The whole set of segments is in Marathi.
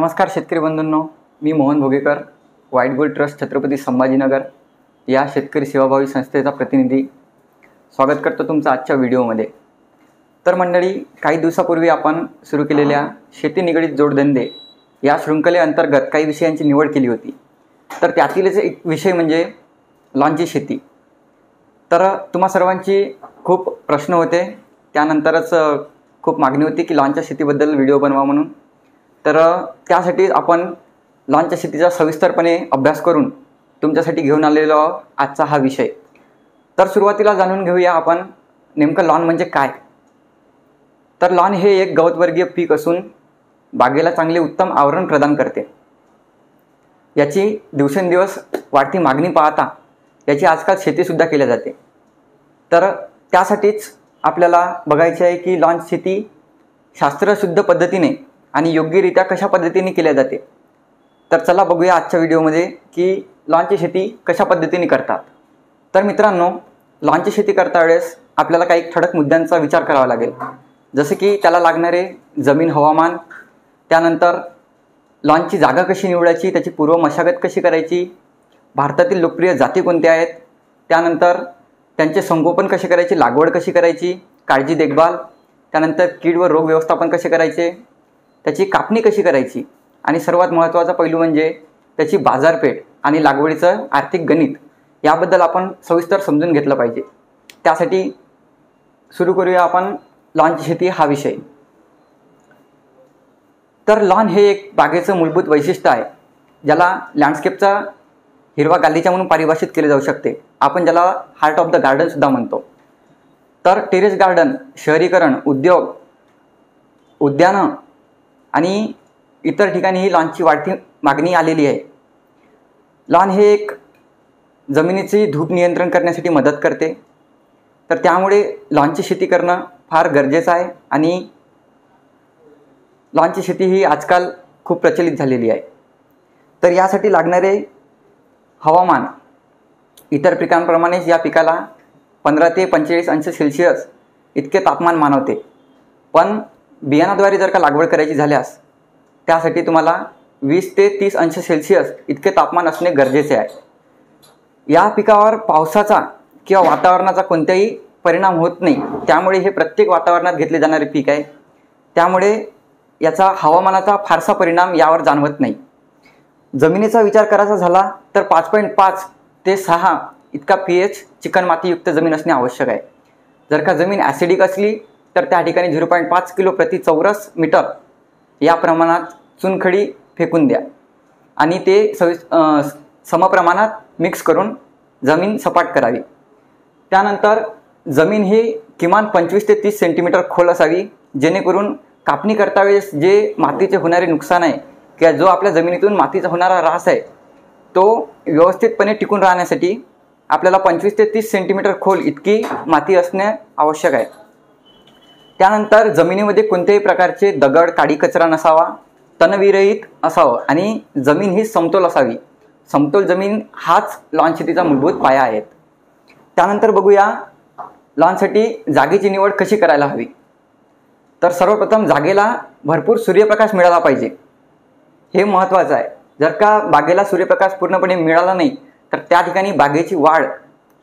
नमस्कार शेतकरी बंधूंनो, मी Mohan Bhogekar, white gold trust Chhatrapati Sambhajinagar या शेतकरी सेवाभावी संस्थेचा प्रतिनिधी स्वागत करतो तुमचं आजच्या व्हिडिओमध्ये। तर मंडळी, काही दिवसापूर्वी आपण सुरू केलेल्या शेती निगडित जोडधंदे या शृंखलेअंतर्गत काही विषयांची निवड केली होती। तर त्यातीलच एक विषय म्हणजे लॉनची शेती। तर तुम्हा सर्वांची खूप प्रश्न होते, त्यानंतरच खूप मागणी होती की लॉनच्या शेतीबद्दल व्हिडिओ बनवा म्हणून। तर त्यासाठी आपण लॉनच्या शेतीचा सविस्तरपणे अभ्यास करून तुमच्यासाठी घेऊन आलेलो आजचा हा विषय। तर सुरुवातीला जाणून घेऊया आपण नेमकं लॉन म्हणजे काय। तर लॉन हे एक गवतवर्गीय पीक असून बागेला चांगले उत्तम आवरण प्रदान करते। याची दिवसेंदिवस वाढती मागणी पाहता याची आजकाल शेतीसुद्धा केली जाते। तर त्यासाठीच आपल्याला बघायचे आहे की लॉन शेती शास्त्रशुद्ध पद्धतीने आणि योग्यरित्या कशा पद्धतीने केल्या जाते। तर चला बघूया आजच्या व्हिडिओमध्ये की लॉनची शेती कशा पद्धतीने करतात। तर मित्रांनो, लॉनची शेती करता वेळेस आपल्याला काही ठळक मुद्द्यांचा विचार करावा लागेल, जसे की त्याला लागणारे जमीन, हवामान, त्यानंतर लॉनची जागा कशी निवडायची, त्याची पूर्व मशागत कशी करायची, भारतातील लोकप्रिय जाती कोणत्या आहेत, त्यानंतर त्यांचे संगोपन कसे करायचे, लागवड कशी करायची, काळजी देखभाल, त्यानंतर कीड व रोग व्यवस्थापन कसे करायचे, त्याची कापणी कशी करायची, आणि सर्वात महत्त्वाचा पैलू म्हणजे त्याची बाजारपेठ आणि लागवडीचं आर्थिक गणित याबद्दल आपण सविस्तर समजून घेतलं पाहिजे। त्यासाठी सुरू करूया आपण लॉनची शेती हा विषय। तर लॉन हे एक बागेचं मूलभूत वैशिष्ट्य आहे, ज्याला लँडस्केपचा हिरवा गालीचा म्हणून परिभाषित केले जाऊ शकते। आपण ज्याला हार्ट ऑफ द गार्डन सुद्धा म्हणतो। तर टेरेस गार्डन, शहरीकरण, उद्योग, उद्यानं आणि इतर ठिकाणी ही लॉनची वाढती मागणी आलेली आहे। लॉन हे एक जमिनीची धूप नियंत्रण करण्यासाठी मदत करते। तर त्यामुळे लॉनची शेती करणं फार गरजेचं आहे आणि लॉनची शेती ही आजकाल खूप प्रचलित झालेली आहे। तर यासाठी लागणारे हवामान इतर पिकांप्रमाणेच या पिकाला 15 ते 45 अंश सेल्सिअस इतके तापमान मानवते। पण बियाणाद्वारे जर का लागवड करायची झाल्यास त्यासाठी तुम्हाला 20 ते 30 अंश सेल्सिअस इतके तापमान असणे गरजेचे आहे। या पिकावर पावसाचा किंवा वातावरणाचा कोणताही परिणाम होत नाही, त्यामुळे हे प्रत्येक वातावरणात घेतले जाणारे पीक आहे। त्यामुळे याचा हवामानाचा फारसा परिणाम यावर जाणवत नाही। जमिनीचा विचार करायचा झाला तर 5.5 ते 6 इतका pH चिकणमातीयुक्त जमीन असणे आवश्यक आहे। जर का जमीन ॲसिडिक असली तर त्या ठिकाणी 0.5 किलो प्रति चौरस मीटर या प्रमाणात चुनखडी फेकून द्या आणि ते समप्रमाणात मिक्स करून जमीन सपाट करावी। त्यानंतर जमीन ही किमान 25 ते 30 सेंटीमीटर खोल असावी, जेणेकरून कापणी करता वेळेस जे मातीचे होणारे नुकसान आहे किंवा जो आपल्या जमिनीतून मातीचा होणारा ऱ्हास आहे तो व्यवस्थितपणे टिकून राहण्यासाठी आपल्याला 25 ते 30 सेंटीमीटर खोल इतकी माती असणे आवश्यक आहे। त्यानंतर जमिनीमध्ये कोणत्याही प्रकारचे दगड, काडी, कचरा नसावा, तणविरहित असावं आणि जमीन ही समतोल असावी। समतोल जमीन हाच लॉन शेतीचा मूलभूत पाया आहे। त्यानंतर बघूया लॉनसाठी जागेची निवड कशी करायला हवी। तर सर्वप्रथम जागेला भरपूर सूर्यप्रकाश मिळाला पाहिजे, हे महत्त्वाचं आहे। जर का बागेला सूर्यप्रकाश पूर्णपणे मिळाला नाही तर त्या ठिकाणी बागेची वाढ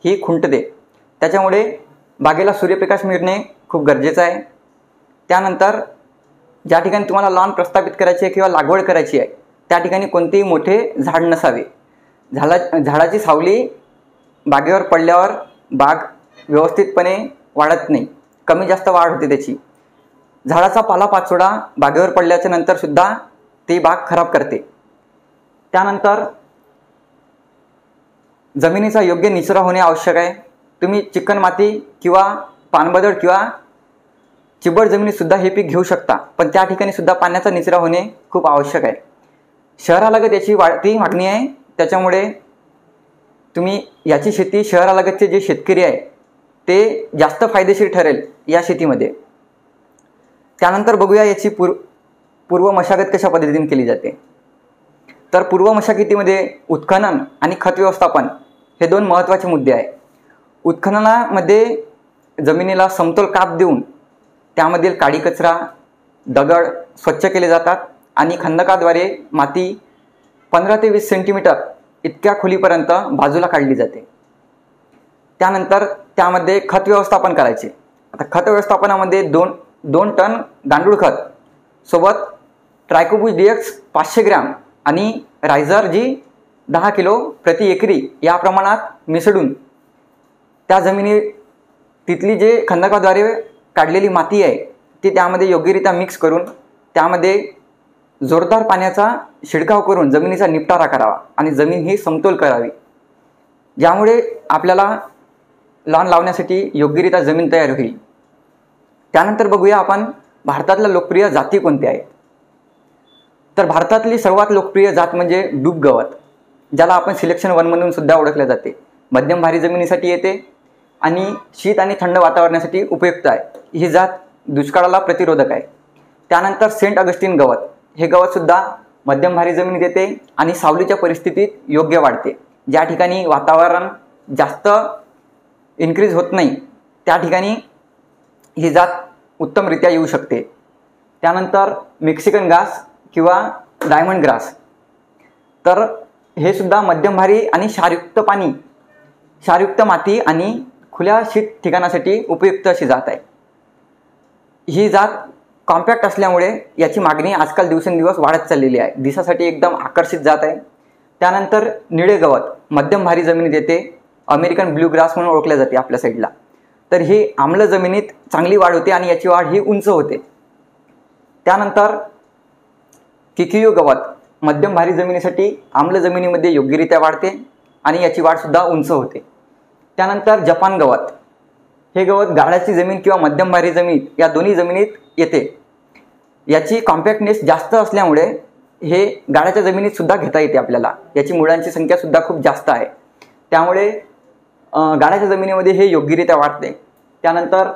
ही खुंटते। त्याच्यामुळे बागेला सूर्यप्रकाश मिळणे खूप गरजेचं आहे। त्यानंतर ज्या ठिकाणी तुम्हाला लॉन प्रस्थापित करायची आहे किंवा लागवड करायची आहे त्या ठिकाणी कोणतेही मोठे झाड नसावे। झाडाची सावली बागेवर पडल्यावर बाग व्यवस्थितपणे वाढत नाही, कमी जास्त वाढ होते त्याची। झाडाचा पालापाचोळा बागेवर पडल्याच्या नंतर सुद्धा ती बाग खराब करते। त्यानंतर जमिनीचा योग्य निचरा होणे आवश्यक आहे। तुम्ही चिकणमाती किंवा पानबदड किंवा चिबड जमिनीत सुद्धा हे पीक घेऊ शकता, पण त्या ठिकाणी सुद्धा पाण्याचा निचरा होणे खूप आवश्यक आहे। शहरालगत याची वाढती मागणी आहे, त्याच्यामुळे तुम्ही याची शेती शहरालगतचे जे शेतकरी आहे ते जास्त फायदेशीर ठरेल या शेतीमध्ये। त्यानंतर बघूया याची पूर्व मशागत कशा पद्धतीने केली जाते। तर पूर्व मशागतीमध्ये उत्खनन आणि खत व्यवस्थापन हे दोन महत्त्वाचे मुद्दे आहेत। उत्खननामध्ये जमिनीला समतोल काप देऊन त्यामधील काडी, कचरा, दगड स्वच्छ केले जातात आणि खंदकाद्वारे माती 15 ते 20 सेंटीमीटर इतक्या खोलीपर्यंत बाजूला काढली जाते. त्यानंतर त्यामध्ये खत व्यवस्थापन करायचे. आता खत व्यवस्थापनामध्ये 2 टन गांडूळ खत सोबत ट्रायकोबुस DX 500 ग्रॅम आणि रायझर जी 10 किलो प्रति एकरी या प्रमाणात मिसळून त्या जमिनी तिथली जे खंदकाद्वारे काढलेली माती आहे ती त्यामध्ये योग्यरित्या मिक्स करून त्यामध्ये जोरदार पाण्याचा शिडकाव करून जमिनीचा निपटारा करावा आणि जमीन ही समतोल करावी, ज्यामुळे आपल्याला लॉन लावण्यासाठी योग्यरित्या जमीन तयार होईल. त्यानंतर बघूया आपण भारतातल्या लोकप्रिय जाती कोणत्या आहेत. तर भारतातली सर्वात लोकप्रिय जात म्हणजे डूब गवत, ज्याला आपण सिलेक्शन 1 म्हणून सुद्धा ओळखले जाते. मध्यम भारी जमिनीसाठी येते आणि शीत आणि थंड वातावरणासाठी उपयुक्त आहे. ही जात दुष्काळाला प्रतिरोधक आहे. त्यानंतर सेंट अगस्टिन गवत, हे गवत सुद्धा मध्यम भारी जमिनीत येते आणि सावलीच्या परिस्थितीत योग्य वाढते. ज्या ठिकाणी वातावरण जास्त इन्क्रीज होत नाही त्या ठिकाणी ही जात उत्तमरित्या येऊ शकते. त्यानंतर मेक्सिकन घास किंवा डायमंड ग्रास, तर हे सुद्धा मध्यम भारी आणि क्षारयुक्त माती आणि खुल्या शीत ठिकाणासाठी उपयुक्त अशी जात आहे. ही जात कॉम्पॅक्ट असल्यामुळे याची मागणी आजकाल दिवसेंदिवस वाढत चाललेली आहे. दिसासाठी एकदम आकर्षित जात आहे. त्यानंतर निळे गवत मध्यम भारी जमिनीत येते. अमेरिकन ब्ल्यू ग्रास म्हणून ओळखले जाते आपल्या साईडला. तर ही आम्ल जमिनीत चांगली वाढ होते आणि याची वाढ ही उंच होते. त्यानंतर किकियो गवत मध्यम भारी जमिनीसाठी आम्ल जमिनीमध्ये योग्यरित्या वाढते आणि याची वाढ सुद्धा उंच होते. त्यानंतर जपान गवत, हे गवत गाळाची जमीन किंवा मध्यम भारी जमीन या दोन्ही जमिनीत येते. याची कॉम्पॅक्टनेस जास्त असल्यामुळे हे गाळाच्या जमिनीत सुद्धा घेता येते आपल्याला. याची मुळांची संख्या सुद्धा खूप जास्त आहे, त्यामुळे गाळाच्या जमिनीमध्ये हे योग्यरित्या वाढते. त्यानंतर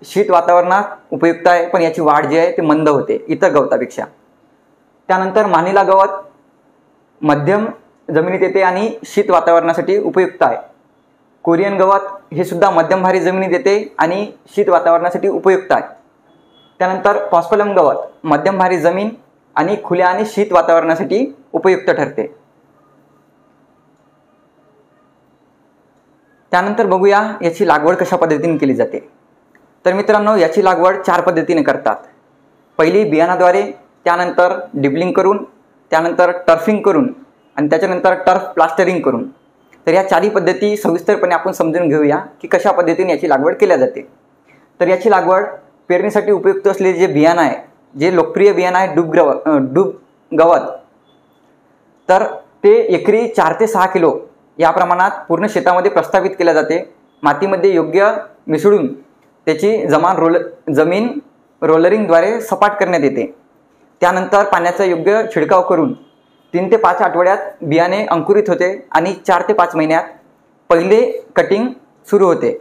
शीत वातावरणात उपयुक्त आहे, पण याची वाढ जी आहे ते मंद होते इतर गवतापेक्षा. त्यानंतर मानिला गवत मध्यम जमिनीत येते आणि शीत वातावरणासाठी उपयुक्त आहे. कोरियन गवत हे सुद्धा मध्यम भारी जमिनीत येते आणि शीत वातावरणासाठी उपयुक्त आहे. त्यानंतर पॉस्पलम गवत मध्यम भारी जमीन आणि खुल्या आणि शीत वातावरणासाठी उपयुक्त ठरते. त्यानंतर बघूया याची लागवड कशा पद्धतीने केली जाते. तर मित्रांनो, याची लागवड 4 पद्धतीने करतात. पहिली बियाणाद्वारे, त्यानंतर डिबलिंग करून, त्यानंतर टर्फिंग करून आणि त्याच्यानंतर टर्फ प्लास्टरिंग करून. तर या 4ही पद्धती सविस्तरपणे आपण समजून घेऊया की कशा पद्धतीने याची लागवड केल्या जाते. तर याची लागवड पेरणीसाठी उपयुक्त असलेले जे बियाणं आहे, जे लोकप्रिय बियाणं आहे डूब गवत, तर ते एकरी 4 ते 6 किलो या प्रमाणात पूर्ण शेतामध्ये प्रस्थापित केल्या जाते. मातीमध्ये योग्य मिसळून त्याची जमीन रोलरिंगद्वारे सपाट करण्यात येते. त्यानंतर पाण्याचा योग्य छिडकाव करून 3 ते 5 आठवड्यात बियाणे अंकुरित होते आणि 4 ते 5 महिन्यात पहिले कटिंग सुरू होते.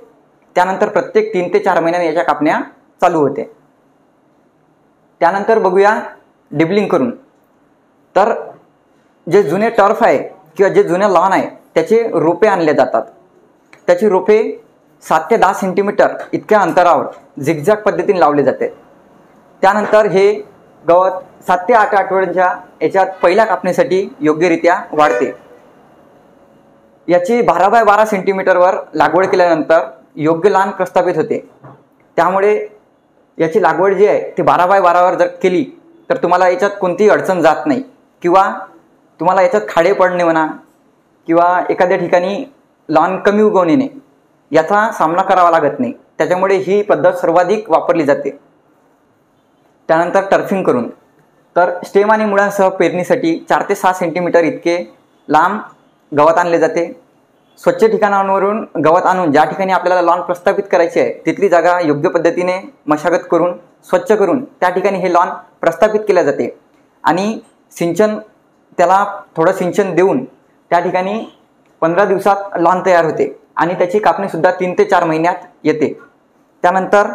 त्यानंतर प्रत्येक 3 ते 4 महिन्यांनी याच्या कापण्या चालू होते. त्यानंतर बघूया डिबलिंग करून. तर जे जुने टर्फ आहे किंवा जे जुने लॉन आहे त्याचे रोपे आणले जातात. त्याची रोपे 7 ते 10 सेंटीमीटर इतक्या अंतरावर झिगझॅग पद्धतीने लावले जाते. त्यानंतर हे गवत 7 ते 8 आठवड्यांच्या याच्यात पहिल्या कापणीसाठी योग्यरित्या वाढते. याची 12 बाय 12 सेंटीमीटरवर लागवड केल्यानंतर योग्य लान प्रस्थापित होते. त्यामुळे याची लागवड जी आहे ती 12 बाय 12वर जर केली तर तुम्हाला याच्यात कोणतीही अडचण जात नाही किंवा तुम्हाला याच्यात खाडे पडणे म्हणा किंवा एखाद्या ठिकाणी लॉन कमी उगवून येणे याचा सामना करावा लागत नाही. त्याच्यामुळे ही पद्धत सर्वाधिक वापरली जाते. त्यानंतर टर्फिंग करून. तर स्टेम आणि मुळांसह पेरणीसाठी 4 ते 6 सेंटीमीटर इतके लांब गवत आणले जाते. स्वच्छ ठिकाणांवरून गवत आणून ज्या ठिकाणी आपल्याला लॉन प्रस्थापित करायची आहे तिथली जागा योग्य पद्धतीने मशागत करून स्वच्छ करून त्या ठिकाणी हे लॉन प्रस्थापित केले जाते आणि त्याला थोडं सिंचन देऊन त्या ठिकाणी 15 दिवसात लॉन तयार होते आणि त्याची कापणीसुद्धा 3 ते 4 महिन्यात येते. त्यानंतर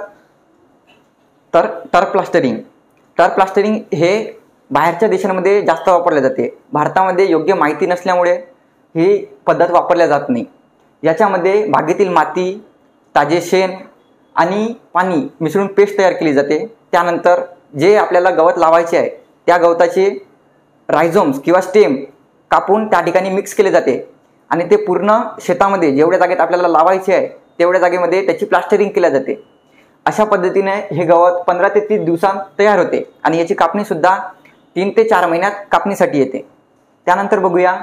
टर्फ प्लास्टरिंग हे बाहेरच्या देशांमध्ये जास्त वापरले जाते. भारतामध्ये योग्य माहिती नसल्यामुळे ही पद्धत वापरल्या जात नाही. याच्यामध्ये बागेतील माती, ताजे शेण आणि पाणी मिसळून पेस्ट तयार केली जाते. त्यानंतर जे आपल्याला गवत लावायचे आहे त्या गवताचे रायझोम्स किंवा स्टेम कापून त्या ठिकाणी मिक्स केले जाते आणि ते पूर्ण शेतामध्ये जेवढ्या जागेत आपल्याला लावायचे आहे तेवढ्या जागेमध्ये त्याची प्लास्टरिंग केल्या जाते. अशा पद्धतीने हे गवत 15 ते 30 दिवसांत तयार होते आणि याची कापणीसुद्धा 3 ते 4 महिन्यात कापणीसाठी येते. त्यानंतर बघूया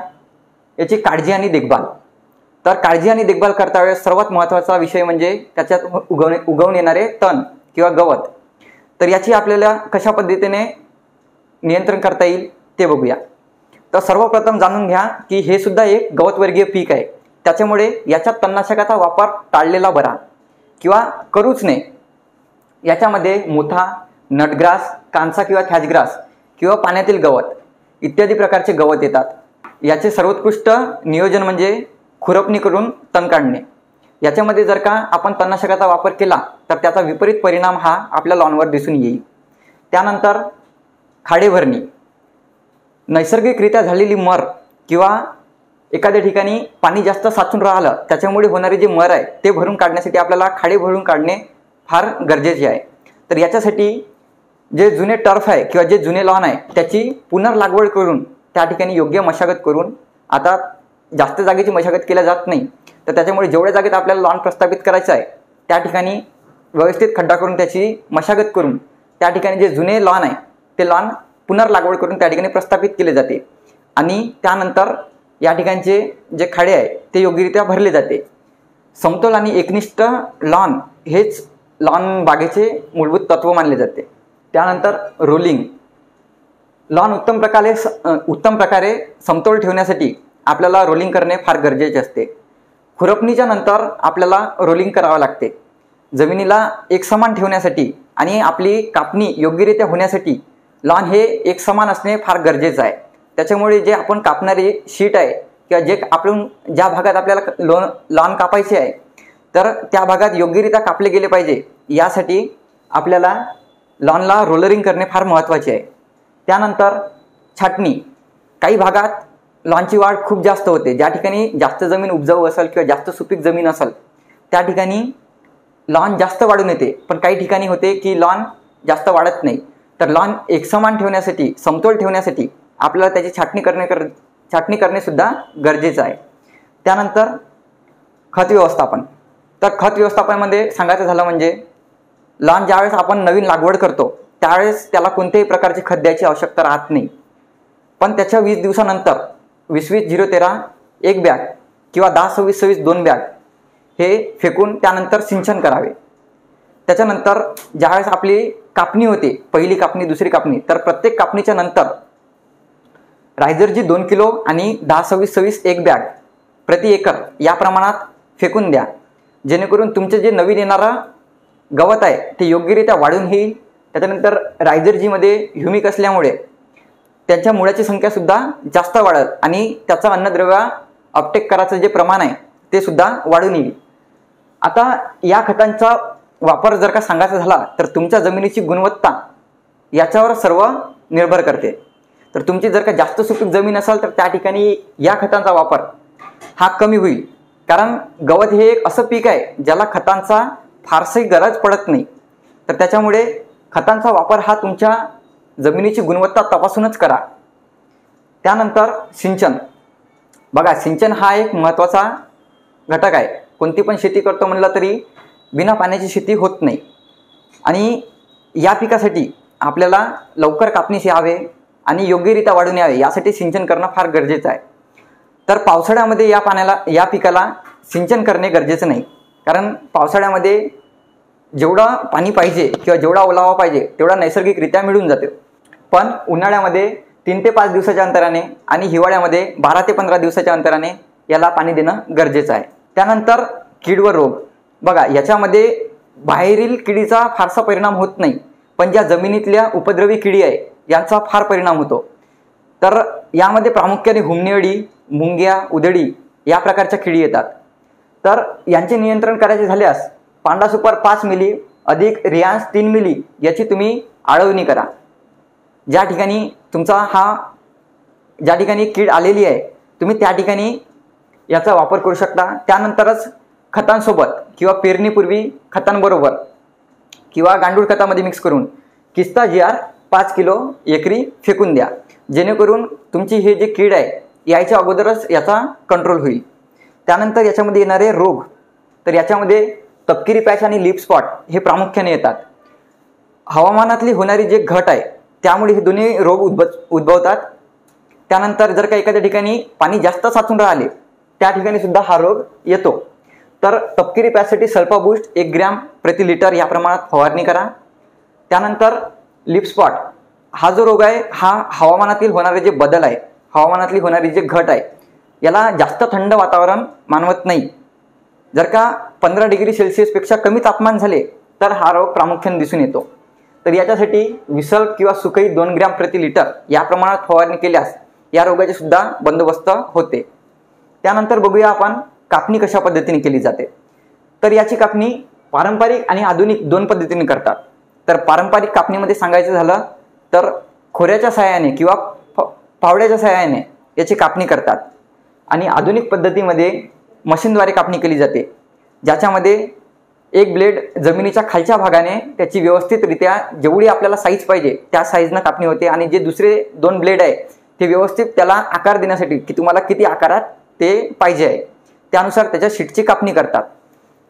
याची काळजी आणि देखभाल. तर काळजी आणि देखभाल करता वेळेस सर्वात महत्त्वाचा विषय म्हणजे त्याच्यात उगवून येणारे तण किंवा गवत. तर याची आपल्याला कशा पद्धतीने नियंत्रण करता येईल ते बघूया. तर सर्वप्रथम जाणून घ्या की हे सुद्धा एक गवतवर्गीय पीक आहे. त्याच्यामुळे याच्यात तणनाशकाचा वापर टाळलेला बरा किंवा करूच नये. याच्यामध्ये मोथा, नटग्रास, कांसा किंवा थॅचग्रास किंवा पाण्यातील गवत इत्यादी प्रकारचे गवत येतात. याचे सर्वोत्कृष्ट नियोजन म्हणजे खुरपणी करून तण काढणे. याच्यामध्ये जर का आपण तणनाशकाचा वापर केला तर त्याचा विपरीत परिणाम हा आपल्या लॉनवर दिसून येईल. त्यानंतर खाडे भरणी. नैसर्गिकरित्या झालेली मर किंवा एखाद्या ठिकाणी पाणी जास्त साचून राहिलं त्याच्यामुळे होणारे जे मर आहे ते भरून काढण्यासाठी आपल्याला खाडे भरून काढणे फार गरजेचे आहे. तर याच्यासाठी जे जुने टर्फ आहे किंवा जे जुने लॉन आहे त्याची पुनर्लागवड करून त्या ठिकाणी योग्य मशागत करून, आता जास्त जागेची मशागत केल्या जात नाही तर त्याच्यामुळे जेवढ्या जागेत आपल्याला लॉन प्रस्थापित करायचं आहे त्या ठिकाणी व्यवस्थित खड्डा करून त्याची मशागत करून त्या ठिकाणी जे जुने लॉन आहे ते लॉन पुनर्लागवड करून त्या ठिकाणी प्रस्थापित केले जाते आणि त्यानंतर या ठिकाणचे जे खाडे आहे ते योग्यरित्या भरले जाते. समतोल आणि एकनिष्ठ लॉन हेच लॉन बागेचे मूलभूत तत्व मानले जाते. त्यानंतर रोलिंग. लॉन उत्तम प्रकारे समतोल ठेवण्यासाठी आपल्याला रोलिंग करणे फार गरजेचे असते. खुरपणीच्या नंतर आपल्याला रोलिंग करावं लागते. जमिनीला एकसमान ठेवण्यासाठी आणि आपली कापणी योग्यरित्या होण्यासाठी लॉन हे एकसमान असणे फार गरजेचं आहे. त्याच्यामुळे जे आपण कापणारी शीट आहे किंवा जे आपण ज्या भागात आपल्याला लॉन कापायचे आहे तर त्या भागात योग्यरित्या कापले गेले पाहिजे. यासाठी आपल्याला लॉनला रोलरिंग करणे फार महत्त्वाचे आहे. त्यानंतर छाटणी. काही भागात लॉनची वाढ खूप जास्त होते. ज्या ठिकाणी जास्त जमीन उपजाऊ असेल किंवा जास्त सुपीक जमीन असेल त्या ठिकाणी लॉन जास्त वाढून येते, पण काही ठिकाणी होते की लॉन जास्त वाढत नाही. तर लॉन एकसमान ठेवण्यासाठी, समतोल ठेवण्यासाठी आपल्याला त्याची छाटणी करणे सुद्धा गरजेचं आहे. त्यानंतर खत व्यवस्थापन. तर खत व्यवस्थापनामध्ये सांगायचं झालं म्हणजे लॉन ज्यावेळेस आपण नवीन लागवड करतो त्यावेळेस त्याला कोणत्याही प्रकारचे खत द्यायची आवश्यकता राहत नाही. पण त्याच्या 20 दिवसानंतर 20-20-0-13 एक बॅग किंवा 10-26-26 2 बॅग हे फेकून त्यानंतर सिंचन करावे. त्याच्यानंतर ज्यावेळेस आपली कापणी होते, पहिली कापणी, दुसरी कापणी, तर प्रत्येक कापणीच्या नंतर रायझरजी 2 किलो आणि 10-26-26 एक बॅग प्रति एकर या प्रमाणात फेकून द्या, जेणेकरून तुमचे जे नवीन येणारं गवत आहे ते योग्यरित्या वाढून येईल. त्याच्यानंतर रायझरजीमध्ये ह्युमिक असल्यामुळे त्यांच्या मुळाची संख्यासुद्धा जास्त वाढेल आणि त्याचा अन्नद्रव्य अपटेक करायचं जे प्रमाण आहे ते सुद्धा वाढून येईल. आता या खतांचा वापर जर का सांगायचा झाला तर तुमच्या जमिनीची गुणवत्ता याच्यावर सर्व निर्भर करते. तर तुमची जर का जास्त सुपीक जमीन असेल तर त्या ठिकाणी या खतांचा वापर हा कमी होईल, कारण गवत हे एक असं पीक आहे ज्याला खतांचा फारशी गरज पडत नाही. तर त्याच्यामुळे खतांचा वापर हा तुमच्या जमिनीची गुणवत्ता तपासूनच करा. त्यानंतर सिंचन. बघा, सिंचन हा एक महत्त्वाचा घटक आहे. कोणती पण शेती करतो म्हणलं तरी बिना पाण्याची शेती होत नाही आणि या पिकासाठी आपल्याला लवकर कापणीस यावे आणि योग्यरित्या वाढून यावे यासाठी सिंचन करणं फार गरजेचं आहे. तर पावसाळ्यामध्ये या पिकाला सिंचन करणे गरजेचं नाही, कारण पावसाळ्यामध्ये जेवढं पाणी पाहिजे किंवा जेवढा ओलावा पाहिजे तेवढा नैसर्गिकरित्या मिळून जातो. पण उन्हाळ्यामध्ये 3 ते 5 दिवसाच्या अंतराने आणि हिवाळ्यामध्ये 12 ते 15 दिवसाच्या अंतराने याला पाणी देणं गरजेचं आहे. त्यानंतर कीड व रोग. बघा, याच्यामध्ये बाहेरील किडीचा फारसा परिणाम होत नाही, पण ज्या जमिनीतल्या उपद्रवी किडी आहे यांचा फार परिणाम होतो. तर यामध्ये प्रामुख्याने हुमणी अळी, मुंग्या, उधळी या प्रकारच्या किडी येतात. तर यांचे नियंत्रण करायचे झाल्यास पांडा सुपर 5 मिली अधिक रियान्स 3 मिली याची तुम्ही आळवणी करा. ज्या ठिकाणी ज्या ठिकाणी कीड आलेली आहे तुम्ही त्या ठिकाणी याचा वापर करू शकता. त्यानंतरच खतांसोबत किंवा पेरणीपूर्वी खतांबरोबर किंवा गांडूळ खतामध्ये मिक्स करून किस्ता GR 5 किलो एकरी फेकून द्या, जेणेकरून तुमची हे जे कीड आहे यायच्या अगोदरच याचा कंट्रोल होईल. त्यानंतर याच्यामध्ये येणारे रोग, तर याच्यामध्ये तपकिरी पॅच आणि लीफ स्पॉट हे प्रामुख्याने येतात. हवामानातली होणारी जे घट आहे त्यामुळे हे दोन्ही रोग उद्भवतात. त्यानंतर जर का एखाद्या ठिकाणी पाणी जास्त साचून राहिले त्या ठिकाणी सुद्धा हा रोग येतो. तर तपकिरी पॅचसाठी सल्फा बूस्ट 1 ग्रॅम प्रति लिटर या प्रमाणात फवारणी करा. त्यानंतर लीफ स्पॉट हा जो रोग आहे हा हवामानातील होणारे जे बदल आहे, हवामानातली होणारी जे घट आहे याला जास्त थंड वातावरण मानवत नाही. जर का 15 डिग्री सेल्सिअसपेक्षा कमी तापमान झाले तर हा रोग प्रामुख्याने दिसून येतो. तर याच्यासाठी विसल किंवा सुकई 2 ग्रॅम प्रति लिटर या प्रमाणात फवारणी केल्यास या रोगाचे सुद्धा बंदोबस्त होते. त्यानंतर बघूया आपण कापणी कशा पद्धतीने केली जाते. तर याची कापणी पारंपरिक आणि आधुनिक 2 पद्धतीने करतात. तर पारंपरिक कापणीमध्ये सांगायचं झालं तर खोऱ्याच्या सहाय्याने किंवा फावड्याच्या सहाय्याने याची कापणी करतात. आणि आधुनिक पद्धतीमध्ये मशीनद्वारे कापणी केली जाते, ज्याच्यामध्ये एक ब्लेड जमिनीच्या खालच्या भागाने त्याची व्यवस्थितरित्या जेवढी आपल्याला साईज पाहिजे त्या साईजनं कापणी होते आणि जे दुसरे 2 ब्लेड आहे ते व्यवस्थित त्याला आकार देण्यासाठी की तुम्हाला किती आकारात ते पाहिजे आहे त्यानुसार त्याच्या शीटची कापणी करतात.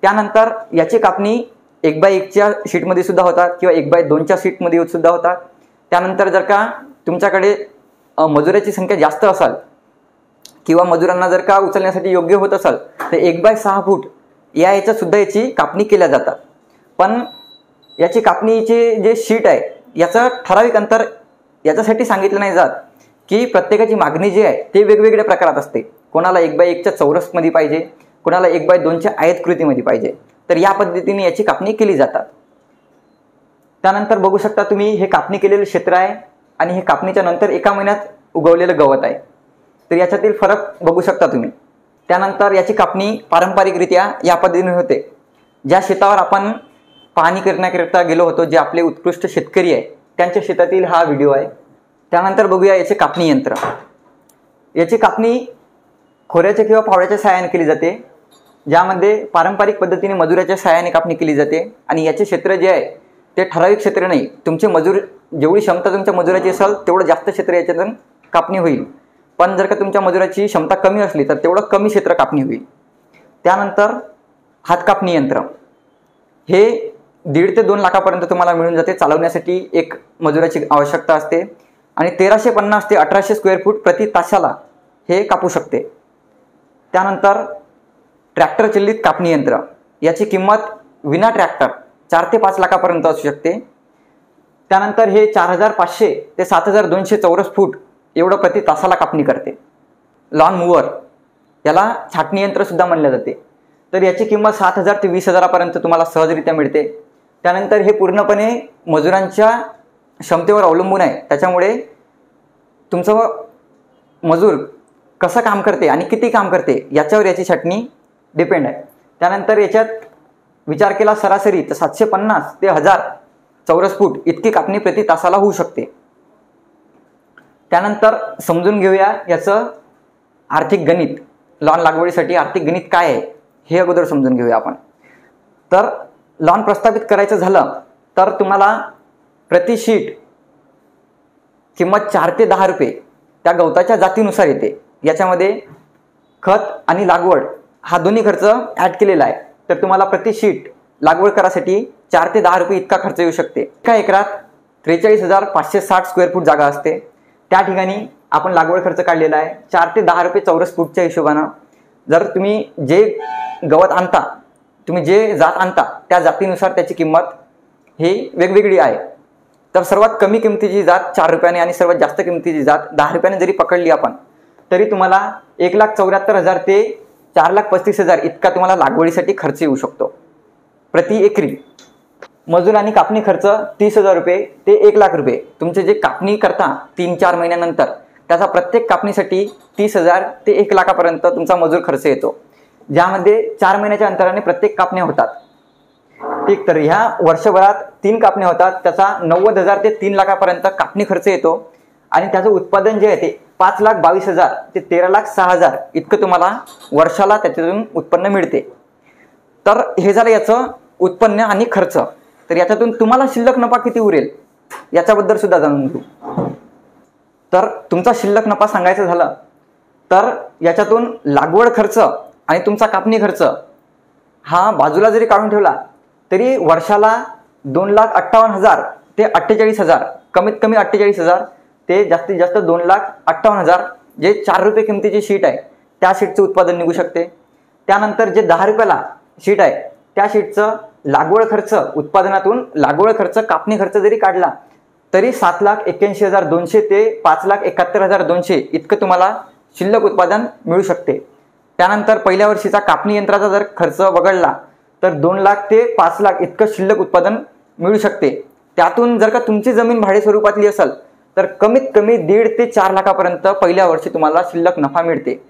त्यानंतर याची कापणी 1x1च्या शीटमध्ये सुद्धा होतात किंवा 1x2च्या शीटमध्ये सुद्धा होतात. त्यानंतर जर का तुमच्याकडे मजुराची संख्या जास्त असेल किंवा मजुरांना जर का उचलण्यासाठी योग्य होत असेल तर 1x6 फूट याच्यात सुद्धा याची कापणी केल्या जातात. पण याची कापणीचे जे शीट आहे याचं ठराविक अंतर याच्यासाठी सांगितलं नाही जात की प्रत्येकाची मागणी जी आहे ते वेगवेगळ्या प्रकारात असते. कोणाला 1x1च्या चौरसमध्ये पाहिजे, कोणाला 1x2च्या आयतकृतीमध्ये पाहिजे. तर या पद्धतीने याची कापणी केली जातात. त्यानंतर बघू शकता तुम्ही हे कापणी केलेलं क्षेत्र आहे आणि हे कापणीच्या नंतर 1 महिन्यात उगवलेलं गवत आहे. तर याच्यातील फरक बघू शकता तुम्ही. त्यानंतर याची कापणी पारंपरिकरित्या या पद्धतीने होते. ज्या शेतावर आपण पाहणी करण्याकरिता गेलो होतो, जे आपले उत्कृष्ट शेतकरी आहे त्यांच्या शेतातील हा व्हिडिओ आहे. त्यानंतर बघूया याचे कापणी यंत्र. याची कापणी खोऱ्याच्या किंवा फावड्याच्या सहाय्याने केली जाते, ज्यामध्ये पारंपरिक पद्धतीने मजुराच्या सहाय्याने कापणी केली जाते. आणि याचे क्षेत्र जे आहे ते ठराविक क्षेत्र नाही, तुमचे मजूर जेवढी क्षमता तुमच्या मजुराची असेल तेवढं जास्त क्षेत्र याच्यातून कापणी होईल. पण जर का तुमच्या मजुराची क्षमता कमी असली तर तेवढं कमी क्षेत्र कापणी होईल. त्यानंतर हात कापणी यंत्र हे 1.5 ते 2 लाखापर्यंत तुम्हाला मिळून जाते. चालवण्यासाठी एक मजुराची आवश्यकता असते आणि 1350 ते 1800 स्क्वेअर फूट प्रति तासाला हे कापू शकते. त्यानंतर ट्रॅक्टर चालित कापणी यंत्र याची किंमत विना ट्रॅक्टर 4 ते 5 लाखापर्यंत असू शकते. त्यानंतर हे 4500 ते 7200 चौरस फूट एवढं प्रति तासाला कापणी करते. लॉन मूवर याला छाटणी यंत्र सुद्धा म्हणले जाते. तर याची किंमत 7000 ते 20000 तुम्हाला सहजरित्या मिळते. त्यानंतर हे पूर्णपणे मजुरांच्या क्षमतेवर अवलंबून आहे, त्याच्यामुळे तुमचं मजूर कसं काम करते आणि किती काम करते याच्यावर याची छाटणी डिपेंड आहे. त्यानंतर याच्यात विचार केला सरासरी तर 750 ते 1000 चौरस फूट इतकी कापणी प्रति तासाला होऊ शकते. त्यानंतर समजून घेऊया याचं आर्थिक गणित. लॉन लागवडीसाठी आर्थिक गणित काय आहे हे अगोदर समजून घेऊया आपण. तर लॉन प्रस्थापित करायचं झालं तर तुम्हाला प्रति शीट किंमत 4 ते 10 रुपये त्या गवताच्या जातीनुसार येते. याच्यामध्ये खत आणि लागवड हा दोन्ही खर्च ॲड केलेला आहे. तर तुम्हाला प्रति शीट लागवड करासाठी 4 ते 10 रुपये इतका खर्च येऊ शकते. एका एकरात 43,560 स्क्वेअर फूट जागा असते. त्या ठिकाणी आपण लागवड खर्च काढलेला आहे 4 ते 10 रुपये चौरस फूटच्या हिशोबानं. जर तुम्ही जे गवत आणता, तुम्ही जे जात आणता त्या जातीनुसार त्याची किंमत ही वेगवेगळी आहे. तर सर्वात कमी किमतीची जात 4 रुपयाने आणि सर्वात जास्त किमतीची जात 10 रुपयाने जरी पकडली आपण तरी तुम्हाला 1,74,000 ते 4,35,000 इतका तुम्हाला लागवडीसाठी खर्च येऊ शकतो प्रति एकरी. मजूर आणि कापणी खर्च 30,000 रुपये ते 1,00,000 रुपये. तुमचे जे कापणी करता 3-4 महिन्यानंतर त्याचा प्रत्येक कापणीसाठी 30,000 ते 1,00,000 तुमचा मजूर खर्च येतो, ज्यामध्ये 4 महिन्याच्या अंतराने प्रत्येक कापण्या होतात. ठीक, तर ह्या वर्षभरात 3 कापण्या होतात, त्याचा 90,000 ते 3,00,000 कापणी खर्च येतो. आणि त्याचं उत्पादन जे आहे ते 5,22,000 ते 13,06,000 इतकं तुम्हाला वर्षाला त्याच्यातून उत्पन्न मिळते. तर हे झालं याचं उत्पन्न आणि खर्च. तर याच्यातून तुम्हाला शिल्लक नफा किती उरेल याच्याबद्दल सुद्धा जाणून घेऊ. तर तुमचा शिल्लक नफा सांगायचं झालं तर याच्यातून लागवड खर्च आणि तुमचा कापणी खर्च हा बाजूला जरी काढून ठेवला तरी वर्षाला 2,58,000 ते 48,000, कमीत कमी 48,000 ते जास्तीत जास्त 2,58,000 जे 4 रुपये किमतीची शीट आहे त्या शीटचं उत्पादन निघू शकते. त्यानंतर जे 10 रुपयाला शीट आहे त्या शीटचं लागवड खर्च, उत्पादनातून लागवड खर्च कापणी खर्च जरी काढला तरी 7,81,200 ते 5,71,200 इतकं तुम्हाला शिल्लक उत्पादन मिळू शकते. त्यानंतर पहिल्या वर्षीचा कापणी यंत्राचा जर खर्च वगळला तर 2 लाख ते 5 लाख इतकं शिल्लक उत्पादन मिळू शकते. त्यातून जर का तुमची जमीन भाडे स्वरूपातली असेल तर कमीत कमी 1.5 ते 4 लाखापर्यंत पहिल्या वर्षी तुम्हाला शिल्लक नफा मिळते.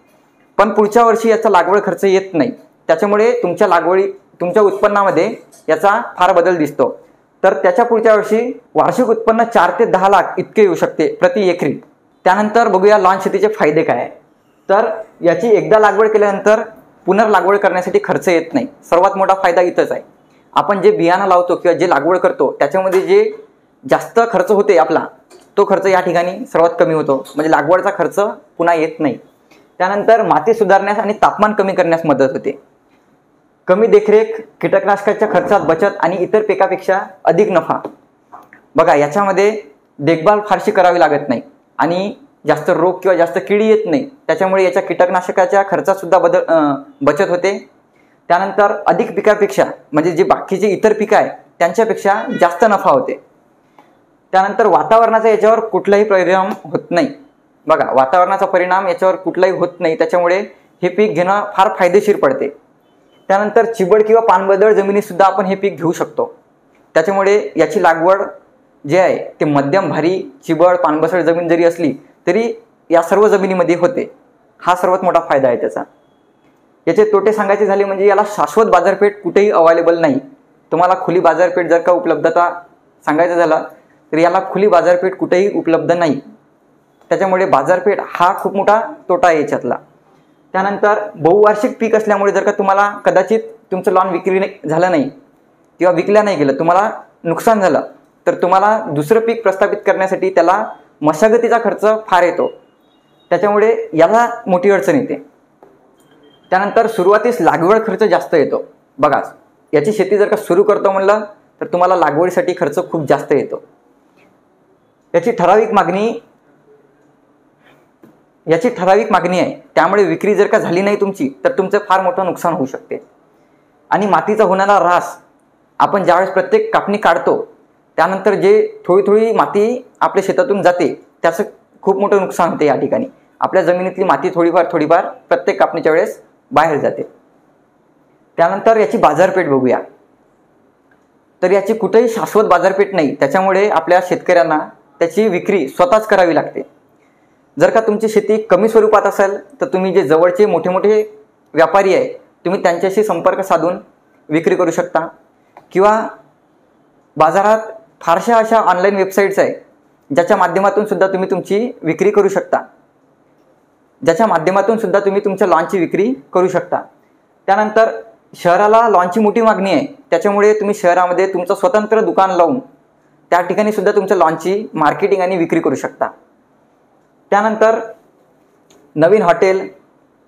पण पुढच्या वर्षी याचा लागवड खर्च येत नाही, त्याच्यामुळे तुमच्या उत्पन्नामध्ये याचा फार बदल दिसतो. तर त्याच्या पुढच्या वर्षी वार्षिक उत्पन्न 4 ते 10 लाख इतके येऊ शकते प्रति एकरी. त्यानंतर बघूया लॉन शेतीचे फायदे काय आहे. तर याची एकदा लागवड केल्यानंतर पुनर्लागवड करण्यासाठी खर्च येत नाही. सर्वात मोठा फायदा इथंच आहे. आपण जे बियाणं लावतो किंवा जे लागवड करतो त्याच्यामध्ये जे जास्त खर्च होते आपला तो खर्च या ठिकाणी सर्वात कमी होतो, म्हणजे लागवडचा खर्च पुन्हा येत नाही. त्यानंतर माती सुधारण्यास आणि तापमान कमी करण्यास मदत होते. कमी देखरेख, कीटकनाशकाच्या खर्चात बचत आणि इतर पिकापेक्षा अधिक नफा. बघा याच्यामध्ये देखभाल फारशी करावी लागत नाही आणि जास्त रोग किंवा जास्त किडी येत नाही, त्याच्यामुळे याच्या कीटकनाशकाच्या खर्चात सुद्धा बचत होते. त्यानंतर अधिक पिकापेक्षा म्हणजे जे बाकीचे इतर पिकं आहे त्यांच्यापेक्षा जास्त नफा होते. त्यानंतर वातावरणाचा याच्यावर कुठलाही परिणाम होत नाही. बघा वातावरणाचा परिणाम याच्यावर कुठलाही होत नाही, त्याच्यामुळे हे पीक घेणं फार फायदेशीर पडते. त्यानंतर चिबड किंवा पानबदळ जमिनीत सुद्धा आपण हे पीक घेऊ शकतो, त्याच्यामुळे याची लागवड जे आहे ते मध्यम भारी चिबड पानबसळ जमीन जरी असली तरी या सर्व जमिनीमध्ये होते. हा सर्वात मोठा फायदा आहे त्याचा. याचे तोटे सांगायचे झाले म्हणजे याला शाश्वत बाजारपेठ कुठेही अवेलेबल नाही. तुम्हाला खुली बाजारपेठ जर का उपलब्धता सांगायचं झालं तर याला खुली बाजारपेठ कुठेही उपलब्ध नाही, त्याच्यामुळे बाजारपेठ हा खूप मोठा तोटा आहे याच्यातला. त्यानंतर बहुवार्षिक पीक असल्यामुळे जर का तुम्हाला कदाचित तुमचं लॉन विक्री झालं नाही किंवा विकल्या नाही गेलं, तुम्हाला नुकसान झालं तर तुम्हाला दुसरं पीक प्रस्थापित करण्यासाठी त्याला मशागतीचा खर्च फार येतो, त्याच्यामुळे याला मोठी अडचण येते. त्यानंतर सुरुवातीस लागवड खर्च जास्त येतो. बघा याची शेती जर का सुरू करतो म्हणलं तर तुम्हाला लागवडीसाठी खर्च खूप जास्त येतो. याची ठराविक मागणी आहे, त्यामुळे विक्री जर का झाली नाही तुमची तर तुमचं फार मोठं नुकसान होऊ शकते. आणि मातीचा होणारा ऱ्हास, आपण ज्यावेळेस प्रत्येक कापणी काढतो त्यानंतर जे थोडी थोडी माती आपल्या शेतातून जाते त्याचं खूप मोठं नुकसान होते. या ठिकाणी आपल्या जमिनीतली माती थोडीफार प्रत्येक कापणीच्या वेळेस बाहेर जाते. त्यानंतर याची बाजारपेठ बघूया. तर याची कुठेही शाश्वत बाजारपेठ नाही, त्याच्यामुळे आपल्या शेतकऱ्यांना त्याची विक्री स्वतःच करावी लागते. जर का तुमची शेती कमी स्वरूपात असेल तर तुम्ही जे जवळचे मोठे मोठे व्यापारी आहे तुम्ही त्यांच्याशी संपर्क साधून विक्री करू शकता, किंवा बाजारात फारशा अशा ऑनलाईन वेबसाईट्स आहे ज्याच्या माध्यमातून सुद्धा तुम्ही तुमची विक्री करू शकता, तुमच्या लॉनची विक्री करू शकता. त्यानंतर शहराला लॉनची मोठी मागणी आहे, त्याच्यामुळे तुम्ही शहरामध्ये तुमचं स्वतंत्र दुकान लावून त्या ठिकाणी सुद्धा तुमच्या लॉनची मार्केटिंग आणि विक्री करू शकता. त्यानंतर नवीन हॉटेल,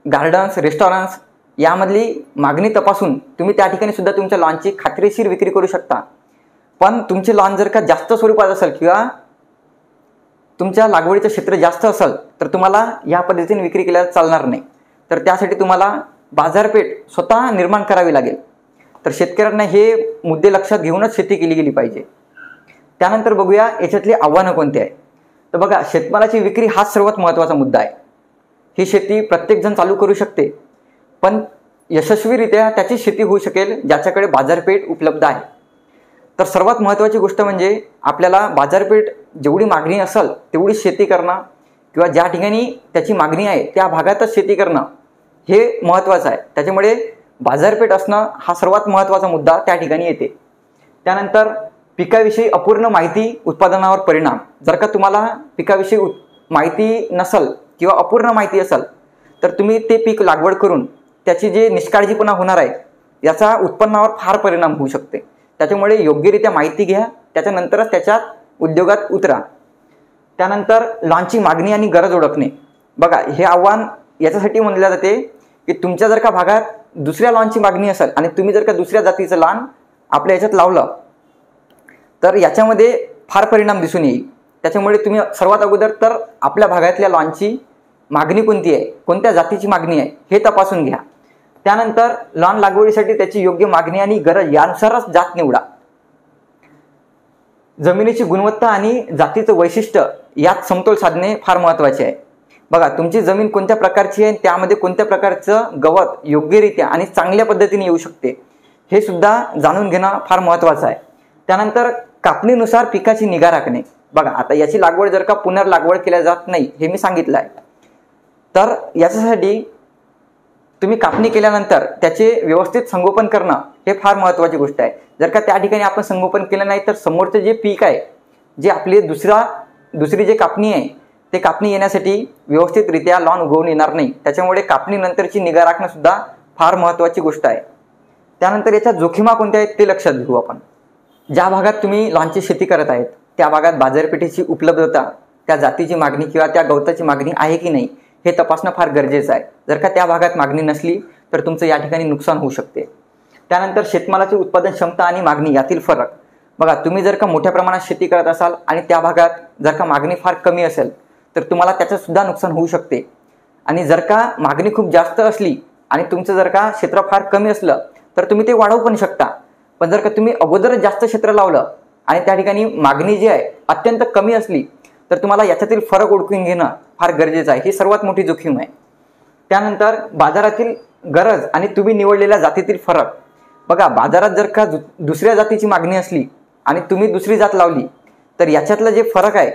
गार्डन्स, रेस्टॉरंट्स यामधली मागणी तपासून तुम्ही त्या ठिकाणी सुद्धा तुमच्या लॉनची खात्रीशीर विक्री करू शकता. पण तुमचे लॉन जर का जास्त स्वरूपात असेल किंवा तुमच्या लागवडीचं क्षेत्र जास्त असेल तर तुम्हाला या पद्धतीने विक्री केल्यास चालणार नाही. तर त्यासाठी तुम्हाला बाजारपेठ स्वतः निर्माण करावी लागेल. तर शेतकऱ्यांना हे मुद्दे लक्षात घेऊनच शेती केली गेली पाहिजे. त्यानंतर बघूया याच्यातली आव्हानं कोणती आहे. तर बघा शेतमालाची विक्री हाच सर्वात महत्त्वाचा मुद्दा आहे. ही शेती प्रत्येकजण चालू करू शकते, पण यशस्वीरित्या त्याची शेती होऊ शकेल ज्याच्याकडे बाजारपेठ उपलब्ध आहे. तर सर्वात महत्त्वाची गोष्ट म्हणजे आपल्याला बाजारपेठ जेवढी मागणी असेल तेवढी शेती करणं, किंवा ज्या ठिकाणी त्याची मागणी आहे त्या भागातच शेती करणं हे महत्त्वाचं आहे. त्याच्यामुळे बाजारपेठ असणं हा सर्वात महत्त्वाचा मुद्दा त्या ठिकाणी येते. त्यानंतर पिकाविषयी अपूर्ण माहिती उत्पादनावर परिणाम. जर का तुम्हाला पिकाविषयी माहिती नसेल किंवा अपूर्ण माहिती असेल तर तुम्ही ते पीक लागवड करून त्याची जे निष्काळजीपणा होणार आहे याचा उत्पन्नावर फार परिणाम होऊ शकते. त्याच्यामुळे योग्यरित्या माहिती घ्या, त्याच्यानंतरच त्याच्यात उद्योगात उतरा. त्यानंतर लॉनची मागणी आणि गरज ओळखणे. बघा, हे आव्हान याच्यासाठी म्हणले जाते की तुमच्या जर का भागात दुसऱ्या लॉनची मागणी असेल आणि तुम्ही जर का दुसऱ्या जातीचं लॉन आपल्या याच्यात लावलं तर याच्यामध्ये फार परिणाम दिसून येईल. त्याच्यामुळे तुम्ही सर्वात अगोदर तर आपल्या भागातल्या लॉनची मागणी कोणती आहे, कोणत्या जातीची मागणी आहे हे तपासून घ्या. त्यानंतर लॉन लागवडीसाठी त्याची योग्य मागणी आणि गरज यानुसारच जात निवडा. जमिनीची गुणवत्ता आणि जातीचं वैशिष्ट्य यात समतोल साधणे फार महत्त्वाचे आहे. बघा, तुमची जमीन कोणत्या प्रकारची आहे, त्यामध्ये कोणत्या प्रकारचं गवत योग्यरित्या आणि चांगल्या पद्धतीने येऊ शकते हे सुद्धा जाणून घेणं फार महत्त्वाचं आहे. त्यानंतर कापणीनुसार पिकाची निगा राखणे. बघा, आता याची लागवड जर का पुनर्लागवड केल्या जात नाही हे मी सांगितलं आहे, तर याच्यासाठी तुम्ही कापणी केल्यानंतर त्याचे व्यवस्थित संगोपन करणं हे फार महत्त्वाची गोष्ट आहे. जर का त्या ठिकाणी आपण संगोपन केलं नाही तर समोरचं जे पीक आहे, जे आपली दुसरी जे कापणी आहे ते कापणी येण्यासाठी व्यवस्थितरित्या लॉन उगवून येणार नाही. त्याच्यामुळे कापणीनंतरची निगा राखणं सुद्धा फार महत्त्वाची गोष्ट आहे. त्यानंतर याच्या जोखिमा कोणत्या आहेत ते लक्षात घेऊ आपण. ज्या भागात तुम्ही लॉनची शेती करत आहेत त्या भागात बाजारपेठेची उपलब्धता, त्या जातीची मागणी किंवा त्या गवताची मागणी आहे की नाही हे तपासणं फार गरजेचं आहे. जर का त्या भागात मागणी नसली तर तुमचं या ठिकाणी नुकसान होऊ शकते. त्यानंतर शेतमालाची उत्पादन क्षमता आणि मागणी यातील फरक. बघा, तुम्ही जर का मोठ्या प्रमाणात शेती करत असाल आणि त्या भागात जर का मागणी फार कमी असेल तर तुम्हाला त्याचं सुद्धा नुकसान होऊ शकते. आणि जर का मागणी खूप जास्त असली आणि तुमचं जर का क्षेत्र फार कमी असलं तर तुम्ही ते वाढवू पण शकता. पण जर का तुम्ही अगोदरच जास्त क्षेत्र लावलं आणि त्या ठिकाणी मागणी जी आहे अत्यंत कमी असली तर तुम्हाला याच्यातील फरक ओळखून घेणं फार गरजेचं आहे. ही सर्वात मोठी जोखीम आहे. त्यानंतर बाजारातील गरज आणि तुम्ही निवडलेल्या जातीतील फरक. बघा, बाजारात जर का दुसऱ्या जातीची मागणी असली आणि तुम्ही दुसरी जात लावली तर याच्यातलं जे फरक आहे,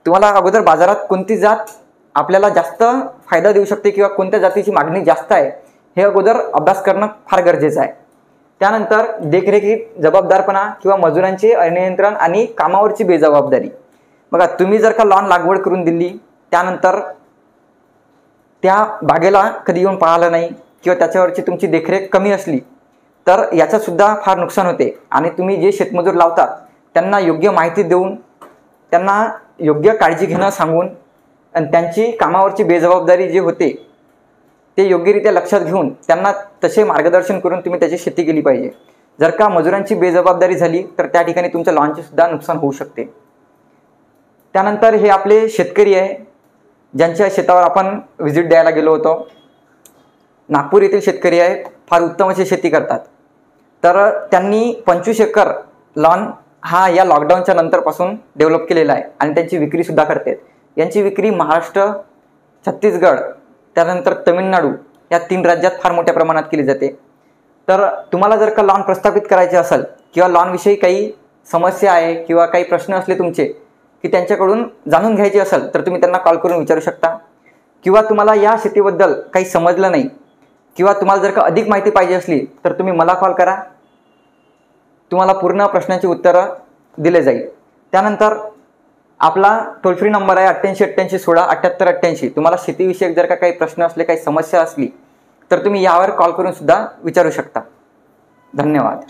तुम्हाला अगोदर बाजारात कोणती जात आपल्याला जास्त फायदा देऊ शकते किंवा कोणत्या जातीची मागणी जास्त आहे हे अगोदर अभ्यास करणं फार गरजेचं आहे. त्यानंतर देखरेखीत जबाबदारपणा किंवा मजुरांचे अनियंत्रण आणि कामावरची बेजबाबदारी. बघा, तुम्ही जर का लॉन लागवड करून दिली त्यानंतर त्या बागेला कधी येऊन पाहिलं नाही किंवा त्याच्यावरची तुमची देखरेख कमी असली तर याचं सुद्धा फार नुकसान होते. आणि तुम्ही जे शेतमजूर लावतात त्यांना योग्य माहिती देऊन त्यांना योग्य काळजी घेणं सांगून आणि त्यांची कामावरची बेजबाबदारी जे होते ते योग्यरित्या लक्षात घेऊन त्यांना तसे मार्गदर्शन करून तुम्ही त्याची शेती केली पाहिजे. जर का मजुरांची बेजबाबदारी झाली तर त्या ठिकाणी तुमच्या लॉनचे सुद्धा नुकसान होऊ शकते. त्यानंतर हे आपले शेतकरी आहे ज्यांच्या शेतावर आपण व्हिजिट द्यायला गेलो होतो. नागपूर येथील शेतकरी आहे, फार उत्तम अशी शेती करतात. तर त्यांनी 25 एकर लॉन हा या लॉकडाऊनच्या नंतरपासून डेव्हलप केलेला आहे आणि त्यांची विक्रीसुद्धा करतात. यांची विक्री महाराष्ट्र, छत्तीसगड, त्यानंतर तमिळनाडू या 3 राज्यात फार मोठ्या प्रमाणात केली जाते. तर तुम्हाला जर का लॉन प्रस्थापित करायचे असेल किंवा लॉनविषयी काही समस्या आहे किंवा काही प्रश्न असले तुमचे की त्यांच्याकडून जाणून घ्यायचे असेल तर तुम्ही त्यांना कॉल करून विचारू शकता. किंवा तुम्हाला या शेतीबद्दल काही समजलं नाही किंवा तुम्हाला जर का अधिक माहिती पाहिजे असली तर तुम्ही मला कॉल करा, तुम्हाला पूर्ण प्रश्नांची उत्तरं दिले जाईल. त्यानंतर आपला टोल फ्री नंबर आहे 88 88 16 78 88. तुम्हाला शेतीविषयक जर का काही प्रश्न असले, काही समस्या असली तर तुम्ही यावर कॉल करून सुद्धा विचारू शकता. धन्यवाद.